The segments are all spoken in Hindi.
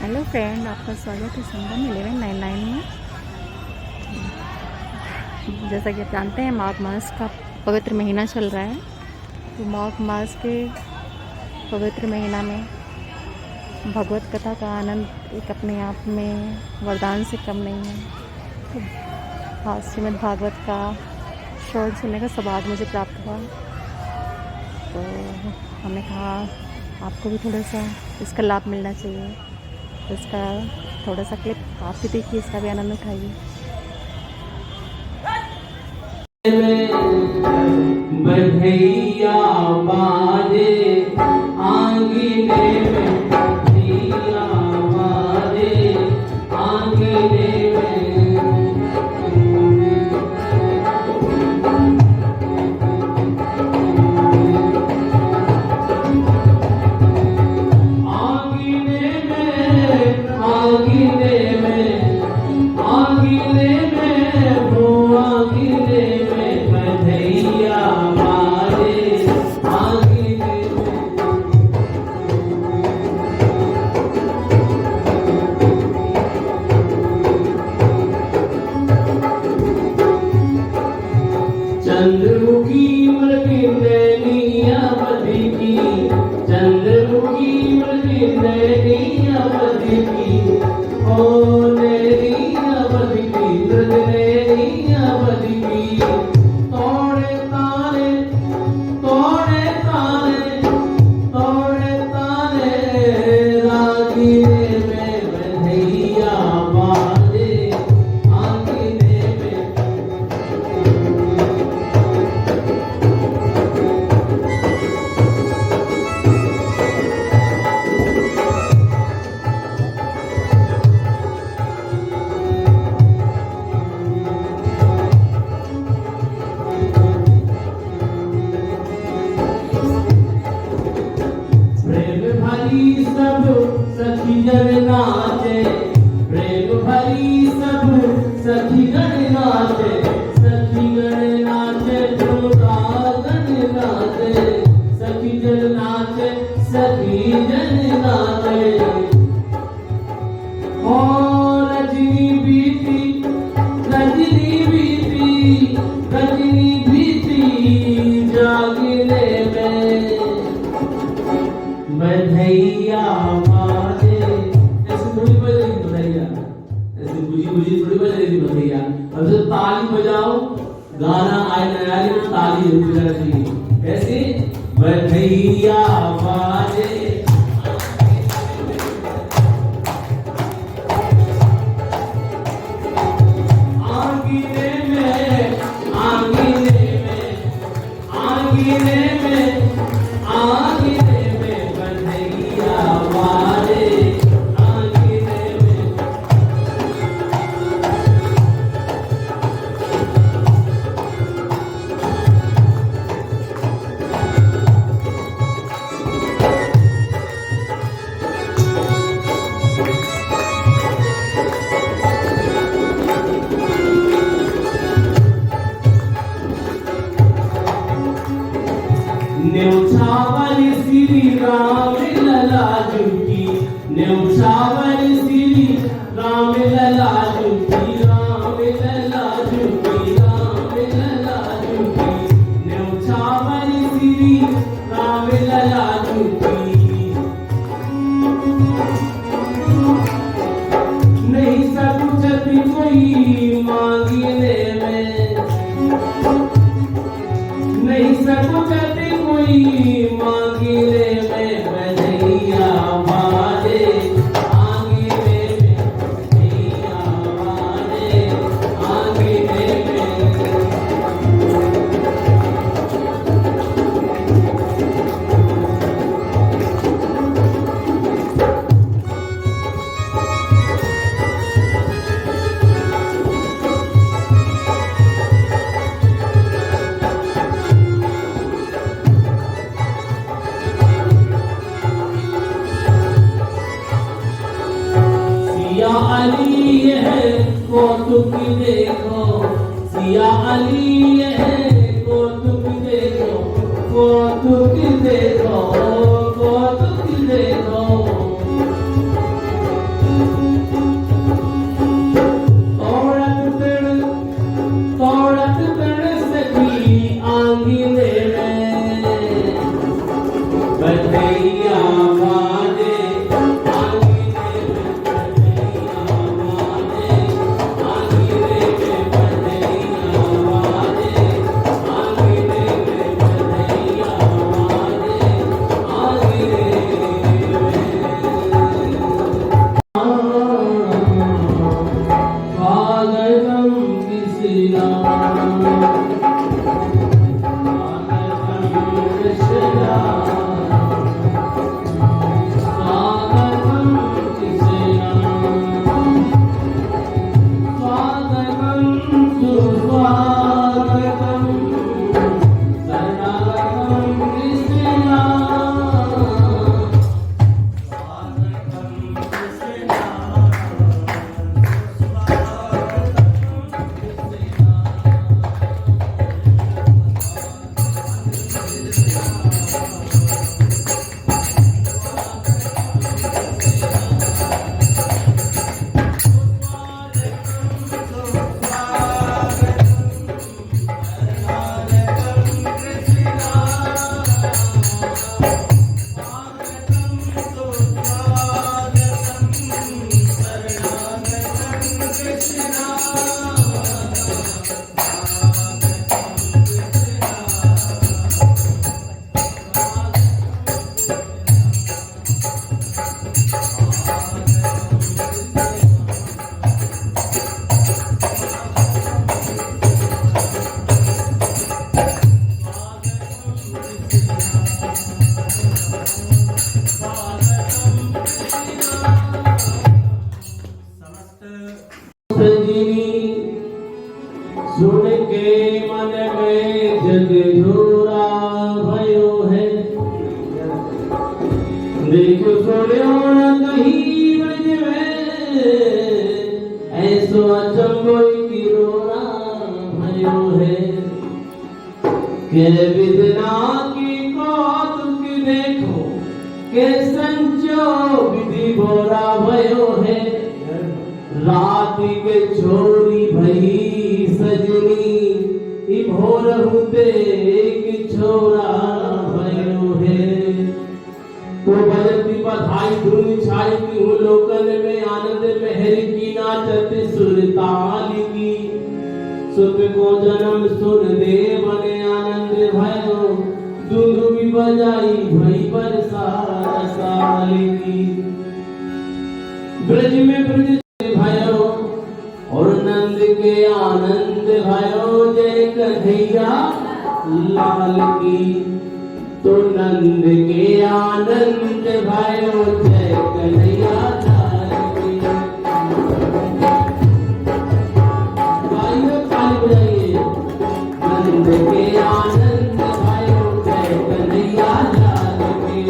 हेलो फ्रेंड, आपका स्वागत है संगम 1199 में। जैसा कि आप जानते हैं, माघ मास का पवित्र महीना चल रहा है। तो माघ मास के पवित्र महीना में भगवत कथा का आनंद एक अपने आप में वरदान से कम नहीं है। तो हाँ, श्रीमद् भागवत का शॉर्ट सुनने का सौभाग्य मुझे प्राप्त हुआ। तो हमने कहा आपको भी थोड़ा सा इसका लाभ मिलना चाहिए, तो इसका थोड़ा सा क्लिप आप भी देखिए, इसका भी आनंद उठाइए। बधैया बाजे आंगने में, बधैया बाजे आंगने में, आंगने में, आंगने में, वो आंगने में बधैया बाजे आंगने में। चंद्रमुखी मृगिंद्रनिया बधि की, चंद्रमुखी मृगिंद्रनिया बधि की, ओ नैनिया बधि की, नैनिया बधि की, तोड़े तारे, तोड़े तारे, तोड़े तारे, रागिने में बधैया बाजे आंगने में। प्रेम भरी सब सखी जन नाचे, प्रेम भरी सब सखी गण नाचे, सखी गण नाचे, जोड़ा गण नाचे, सखी जन नाचे, सखी जन नाचे। ओ रजनी बीती, रजनी बीती, रजनी बीती जागने में बधैया बाजे। ऐसे थोड़ी बजेगी बधैया, ऐसे बुझी बुझी थोड़ी बजेगी बधैया। अब जो ताली बजाओ, गाना आए नया तो ताली जरूर बजाना चाहिए। ऐसे बधैया बाजे आंगने में, आंगने में, आंगने में, आंगने में बधैया बाजे आंगने में। न्यौछावर श्री राम लला जुटी, न्यौछावर श्री राम लला जुटी, राम लला जुटी, राम लला जुटी, न्यौछावर श्री राम लला जुटी। नहीं सकुचती कोई मांगने में, नहीं सकुचती कोई मांगने में बधैया बाजे आंगने में, बधैया बाजे आंगने में। सिया अली है कौतुक देखो, सिया अली है कौतुक देखो, कौतुक देखो, कौतुक देखो। के विदना की कौतुक देखो के संचो विधि बोरा भयो है रात के छोरी भई सजनी ई भोर हुते कि छोरा भयो है तो बजती बधाई धुन छाई की हूँ लोकन में आनंद मेहर की नाचत सुरताल की सुत को जन्म सुन देव ने आनंद भयो दुनु भी बजाई भई बरसा साल की ब्रज में ब्रज भयो और नंद के आनंद भयो जय कन्हैया लाल की तो नंद के आनंद भयो जय कन्हैया लाल की गाइए ताली बजाइए नंद के आनंद भयो जय कन्हैया लाल की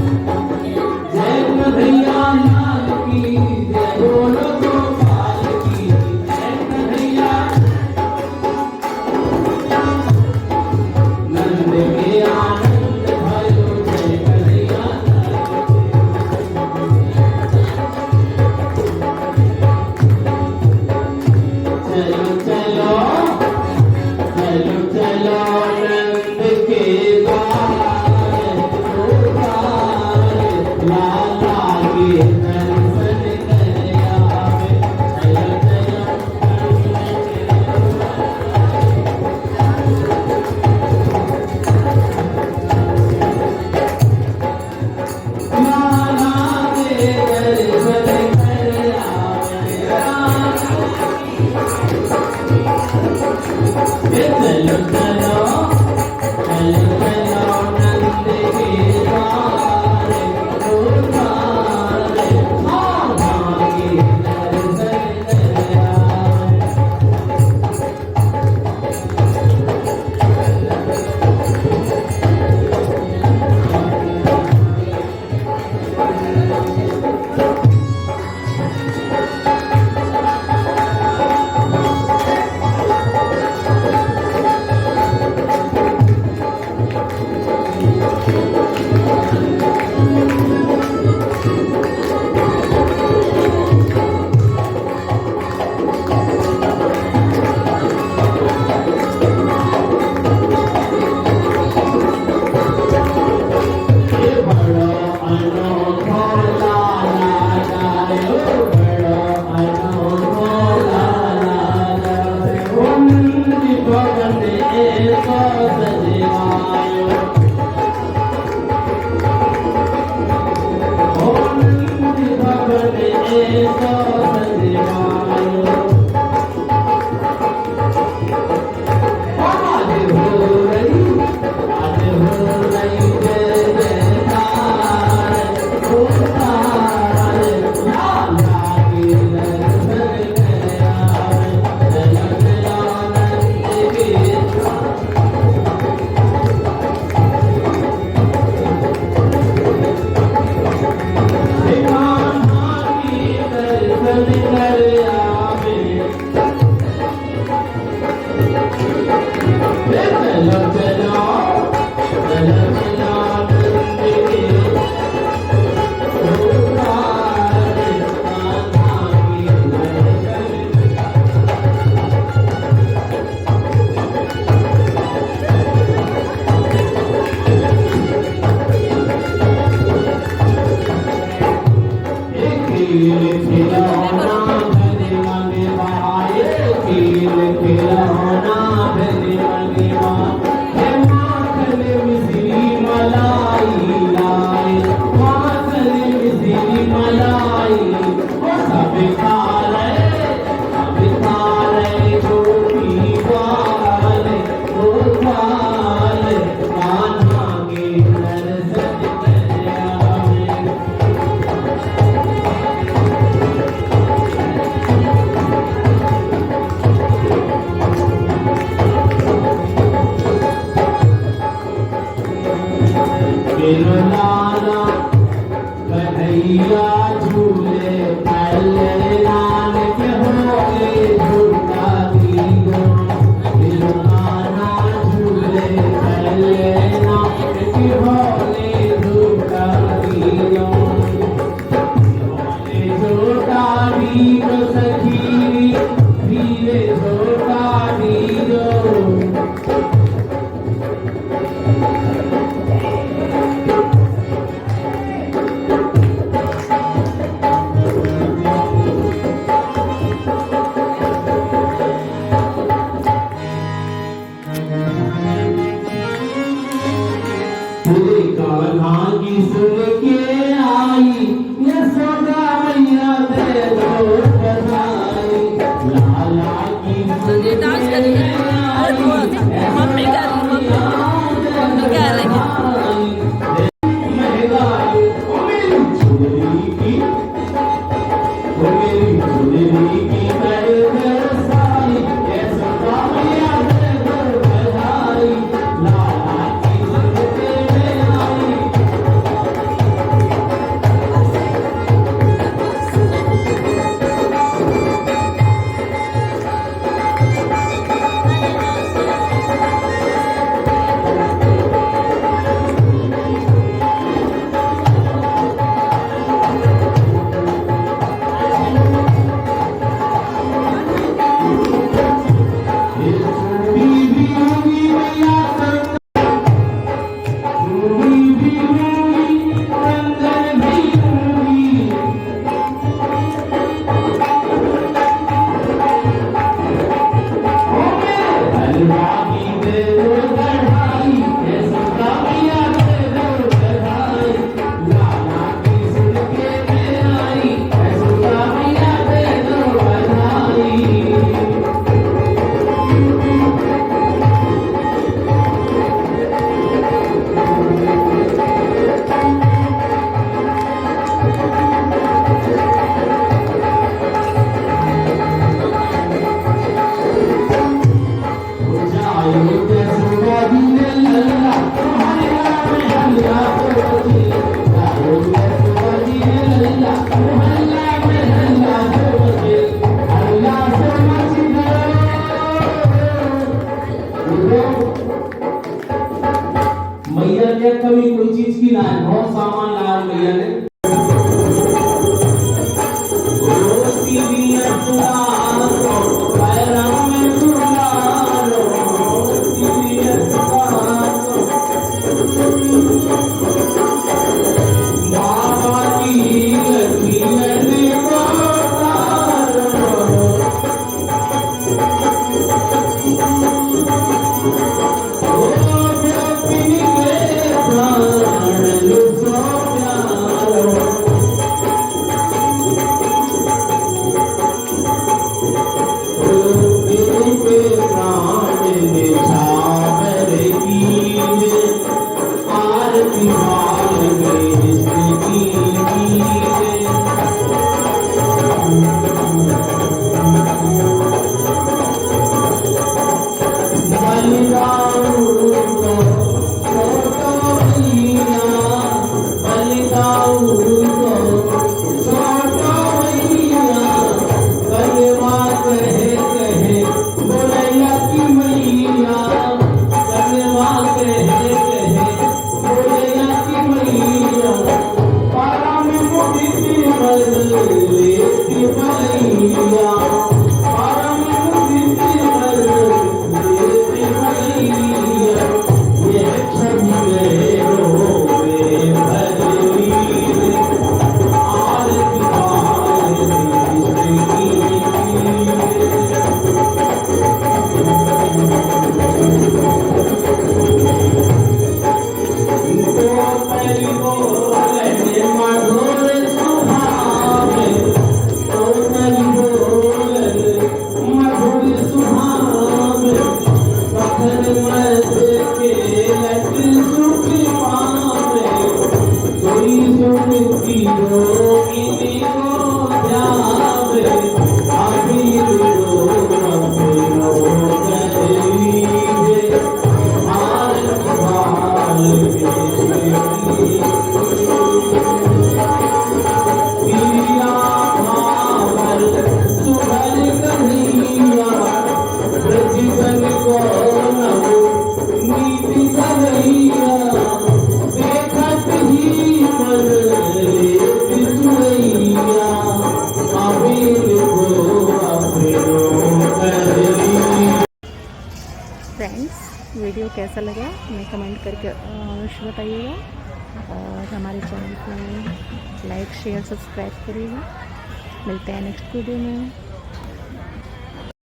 जय कन्हैया लाल की जय बोलो गोपाल की जय कन्हैया नंद के आनंद भयो जय कन्हैया चलो चलो चलो चलो नंद के द्वार लाला के दर्शन कर आवे चलो चलो लाला के दर्शन कर आवे चलो चलो चलो चलो नंद के द्वार लाला के दर्शन कर आवे लाला कन्हैया झूले पहले नानक होले झूला बधाई की सुन के आई यशोदा मैया दे दो बधाई लाला की सुन के आई मम्मी कर मम्मी क्या लगे महंगाई ओ मेरी चुनरी की ओ मेरी चुनरी की बरसाई यशोदा मैया दे दो बधाई लाला की सुन के आई मैया ने कभी कोई चीज की ना है, बहुत सामान लाया मैया ने रोटी दिया तुरारो पैरों में तुरारो रोटी दिया तुरारो बाबा की लकीर बतारो फ्रेंड्स वीडियो कैसा लगा हमें कमेंट करके अवश्य बताइएगा और हमारे चैनल को लाइक शेयर सब्सक्राइब करिएगा। मिलते हैं नेक्स्ट वीडियो में।